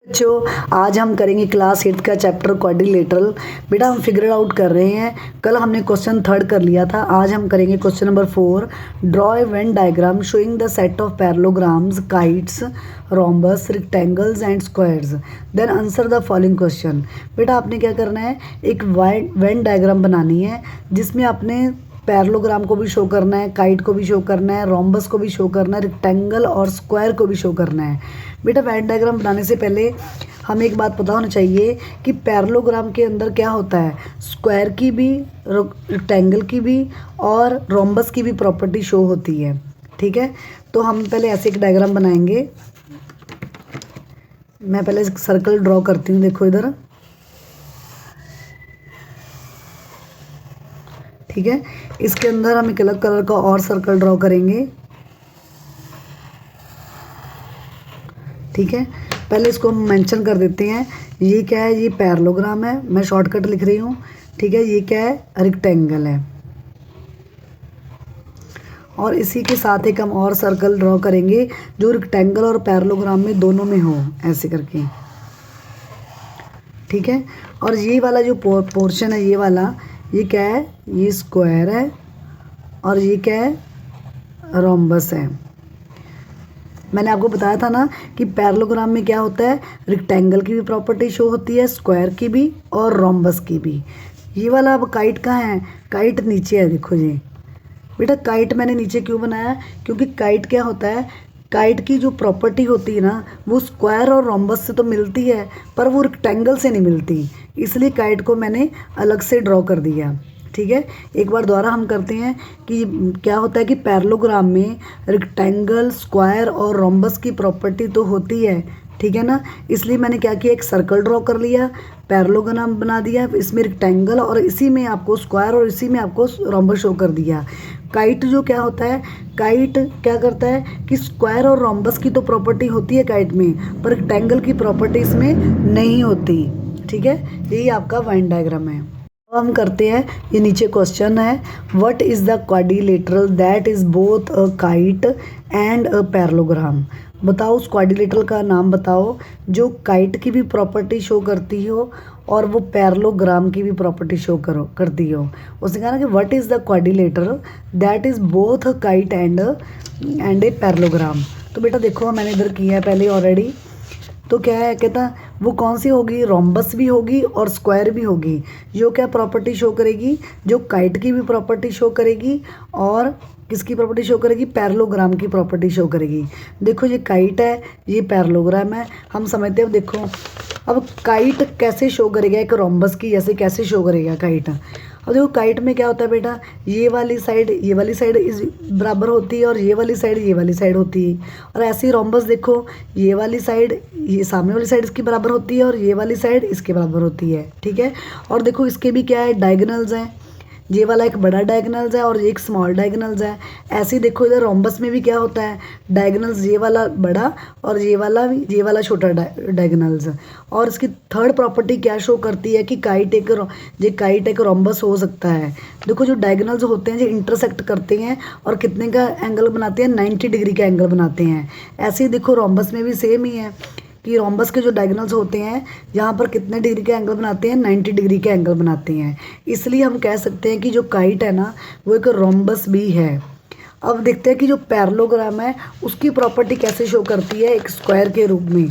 बच्चों, आज हम करेंगे क्लास 8 का चैप्टर क्वाड्रिलेटरल। बेटा हम फिगर आउट कर रहे हैं। कल हमने क्वेश्चन 3 कर लिया था। आज हम करेंगे question number 4। Draw a Venn diagram showing the set of parallelograms, kites, rhombus, rectangles and squares, then answer the following question. बेटा आपने क्या करना है, एक वेन डायग्राम बनानी है जिसमें आपने पैरेललोग्राम को भी शो करना है, काइट को भी शो करना है, रोम्बस को भी शो करना है, रेक्टेंगल और स्क्वायर को भी शो करना है। बेटा वेन डायग्राम बनाने से पहले हमें एक बात पता होना चाहिए कि पैरेललोग्राम के अंदर क्या होता है, स्क्वायर की भी, रेक्टेंगल की भी और रोम्बस की भी प्रॉपर्टी शो होती है। ठीक है, तो हम पहले ऐसे एक डायग्राम बनाएंगे। मैं पहले एक सर्कल ड्रॉ करती हूँ। देखो इधर, ठीक है। इसके अंदर हम एक अलग कलर का और सर्कल ड्रॉ करेंगे। ठीक है, पहले इसको हम मेंशन कर देते हैं। ये क्या है, ये पैरेललोग्राम है, मैं शॉर्टकट लिख रही हूँ। ठीक है, ये क्या है, रेक्टेंगल है। और इसी के साथ एक हम और सर्कल ड्रॉ करेंगे जो रेक्टेंगल और पैरेललोग्राम में दोनों में हो, ऐसे करके। ठीक है, और ये वाला जो पोर्शन है, ये वाला, ये क्या है, ये स्क्वायर है और ये क्या है, रोम्बस है। मैंने आपको बताया था ना कि पैरेललोग्राम में क्या होता है, रेक्टेंगल की भी प्रॉपर्टी शो होती है, स्क्वायर की भी और रोम्बस की भी। ये वाला अब काइट कहाँ है, काइट नीचे है। देखो जी बेटा, काइट मैंने नीचे क्यों बनाया, क्योंकि काइट क्या होता है, काइट की जो प्रॉपर्टी होती है ना, वो स्क्वायर और रोम्बस से तो मिलती है पर वो रेक्टेंगल से नहीं मिलती, इसलिए काइट को मैंने अलग से ड्रॉ कर दिया। ठीक है, एक बार दोबारा हम करते हैं कि क्या होता है कि पैरेललोग्राम में रेक्टेंगल, स्क्वायर और रोम्बस की प्रॉपर्टी तो होती है। ठीक है ना, इसलिए मैंने क्या किया, एक सर्कल ड्रॉ कर लिया, पैरेललोग्राम बना दिया, इसमें रेक्टेंगल और इसी में आपको स्क्वायर और इसी में आपको रोम्बस शो कर दिया। काइट जो क्या होता है, काइट क्या करता है कि स्क्वायर और रोम्बस की तो प्रॉपर्टी होती है काइट में, पर रेक्टेंगल की प्रॉपर्टी इसमें नहीं होती। ठीक है, यही आपका वेन डायग्राम है। हम करते हैं, ये नीचे क्वेश्चन है, what is the quadrilateral that is both a kite and a parallelogram. बताओ उस क्वाड्रिलेटरल का नाम बताओ जो काइट की भी प्रॉपर्टी शो करती हो और वो पैरेललोग्राम की भी प्रॉपर्टी शो करती हो। उसने कहा ना कि what is the quadrilateral that is both a kite and a parallelogram. तो बेटा देखो मैंने इधर किया है पहले ऑलरेडी। तो क्या है, कहता वो कौन सी होगी, रोम्बस भी होगी और स्क्वायर भी होगी। जो क्या प्रॉपर्टी शो करेगी, जो काइट की भी प्रॉपर्टी शो करेगी और किसकी प्रॉपर्टी शो करेगी, पैरेललोग्राम की प्रॉपर्टी शो करेगी। देखो ये काइट है, ये पैरेललोग्राम है, हम समझते हैं। देखो अब काइट कैसे शो करेगा, एक रोम्बस की जैसे कैसे शो करेगा काइट। अब देखो काइट में क्या होता है बेटा, ये वाली साइड इस बराबर होती है और ये वाली साइड होती है। और ऐसे ही रोम्बस देखो, ये वाली साइड, ये सामने वाली साइड इसकी बराबर होती है और ये वाली साइड इसके बराबर होती है। ठीक है, और देखो इसके भी क्या है, डायगोनल्स हैं। ये वाला एक बड़ा डायगोनल्स है और एक स्मॉल डायगोनल्स है। ऐसे ही देखो इधर रोम्बस में भी क्या होता है, डायगोनल्स ये वाला बड़ा और ये वाला छोटा डायगोनल्स। और इसकी थर्ड प्रॉपर्टी क्या शो करती है कि काइट एक रोम्बस हो सकता है। देखो जो डायगोनल्स होते हैं जो इंटरसेक्ट करते हैं और कितने का एंगल बनाते हैं, 90 डिग्री का एंगल बनाते हैं। ऐसे ही देखो रोम्बस में भी सेम ही है कि रोम्बस के जो डायगोनल्स होते हैं यहाँ पर कितने डिग्री के एंगल बनाते हैं, 90 डिग्री के एंगल बनाते हैं। इसलिए हम कह सकते हैं कि जो काइट है ना, वो एक रोम्बस भी है। अब देखते हैं कि जो पैरेललोग्राम है उसकी प्रॉपर्टी कैसे शो करती है एक स्क्वायर के रूप में।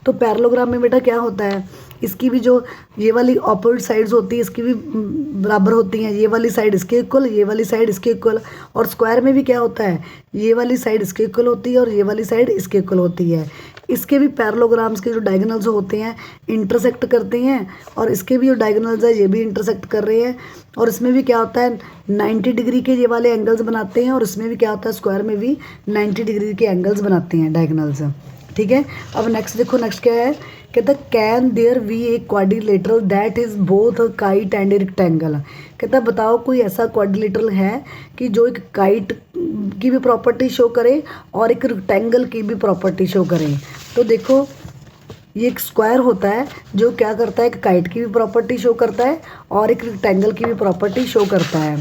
तो पैरेललोग्राम में बेटा क्या होता है, इसकी भी जो ये वाली ऑपोजिट साइड्स होती है इसकी भी बराबर होती हैं। ये वाली साइड इसके इक्वल, ये वाली साइड इसके इक्वल। और स्क्वायर में भी क्या होता है, ये वाली साइड इसके इक्वल होती है और ये वाली साइड इसके इक्वल होती है। इसके भी पैरेललोग्राम्स के जो डायगोनल्स होते हैं इंटरसेक्ट करते हैं और इसके भी जो डायगोनल्स है ये भी इंटरसेक्ट कर रहे हैं। और इसमें भी क्या होता है, 90 डिग्री के ये वाले एंगल्स बनाते हैं और इसमें भी क्या होता है, स्क्वायर में भी 90 डिग्री के एंगल्स बनाते हैं डायगोनल्स। ठीक है, अब नेक्स्ट देखो, नेक्स्ट क्या है, कहता can there be a quadrilateral that is both a kite and a rectangle. कहता बताओ कोई ऐसा क्वाड्रिलेटरल है कि जो एक काइट की भी प्रॉपर्टी शो करे और एक रेक्टेंगल की भी प्रॉपर्टी शो करे। तो देखो ये एक स्क्वायर होता है जो क्या करता है, एक काइट की भी प्रॉपर्टी शो करता है और एक रेक्टेंगल की भी प्रॉपर्टी शो करता है।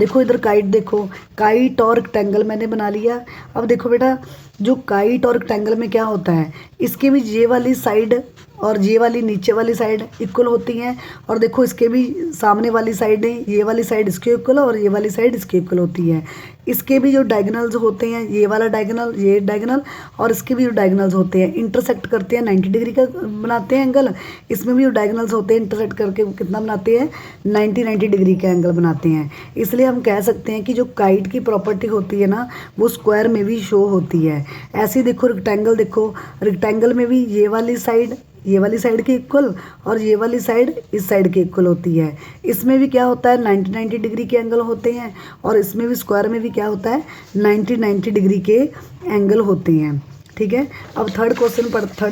देखो इधर काइट, देखो काइट और रेक्टेंगल मैंने बना लिया। अब देखो बेटा, जो काइट और रेक्टेंगल में क्या होता है, इसके भी ये वाली साइड और ये वाली नीचे वाली साइड इक्वल होती हैं, और देखो इसके भी सामने वाली साइड है, ये वाली साइड इसके इक्वल और ये वाली साइड इसके इक्वल होती है। इसके भी जो डायगोनल्स होते हैं, ये वाला डायगोनल, ये डायगोनल, और इसके भी जो डायगोनल्स होते हैं इंटरसेक्ट करते हैं, 90 डिग्री का बनाते हैं एंगल। इसमें भी जो डायगोनल्स होते हैं इंटरसेक्ट करके कितना बनाते हैं, 90 डिग्री का एंगल बनाते हैं। इसलिए हम कह सकते हैं कि जो काइट की प्रॉपर्टी होती है ना, वो स्क्वायर में भी शो होती है। ऐसे ही देखो रेक्टेंगल, देखो रेक्टेंगल में भी ये वाली साइड के इक्वल और ये वाली साइड इस साइड के इक्वल होती है। इसमें भी क्या होता है, 90 डिग्री के एंगल होते हैं, और इसमें भी स्क्वायर में भी क्या होता है, 90 डिग्री के एंगल होते हैं। ठीक है, अब थर्ड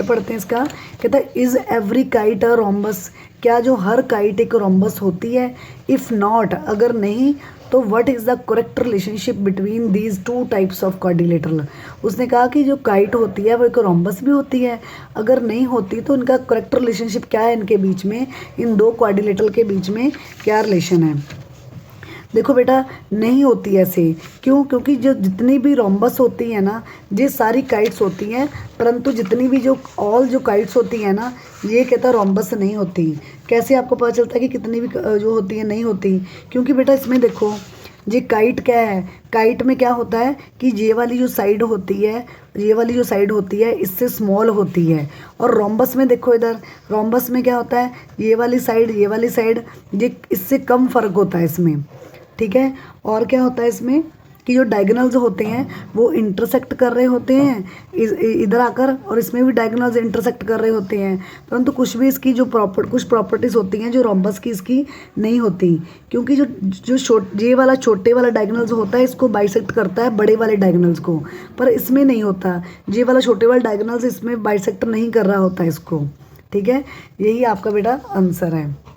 पढ़ते हैं इसका। कहता है is every kite a rhombus, क्या जो हर काइट एक रोम्बस होती है? इफ़ नॉट, अगर नहीं तो what is the correct relationship between these two types of quadrilateral. उसने कहा कि जो काइट होती है वो एक रोम्बस भी होती है, अगर नहीं होती तो इनका करेक्ट रिलेशनशिप क्या है, इनके बीच में, इन दो क्वाड्रिलेटरल के बीच में क्या रिलेशन है। देखो बेटा, नहीं होती ऐसे, क्यों? क्योंकि जो जितनी भी रोम्बस होती है ना, ये सारी काइट्स होती हैं, परंतु जितनी भी जो काइट्स होती हैं ना, ये कहता रोम्बस नहीं होती। कैसे आपको पता चलता है कि कितनी भी जो होती है नहीं होती? क्योंकि बेटा इसमें देखो, ये काइट क्या है, काइट में क्या होता है कि ये वाली जो साइड होती है इससे स्मॉल होती है, और रोम्बस में देखो, इधर रोम्बस में क्या होता है, ये वाली साइड ये इससे कम फर्क होता है इसमें। ठीक है, और क्या होता है इसमें कि जो डायगोनल्स होते हैं वो इंटरसेक्ट कर रहे होते हैं इधर आकर, और इसमें भी डायगोनल्स इंटरसेक्ट कर रहे होते हैं, परंतु कुछ भी इसकी जो कुछ प्रॉपर्टीज़ होती हैं जो रोम्बस की इसकी नहीं होती, क्योंकि ये वाला छोटे वाला डायगोनल्स होता है इसको बाइसेक्ट करता है बड़े वाले डायगोनल्स को, पर इसमें नहीं होता। ये वाला छोटे वाला डायगोनल्स इसमें बाइसेक्ट नहीं कर रहा होता इसको। ठीक है, यही आपका बेटा आंसर है।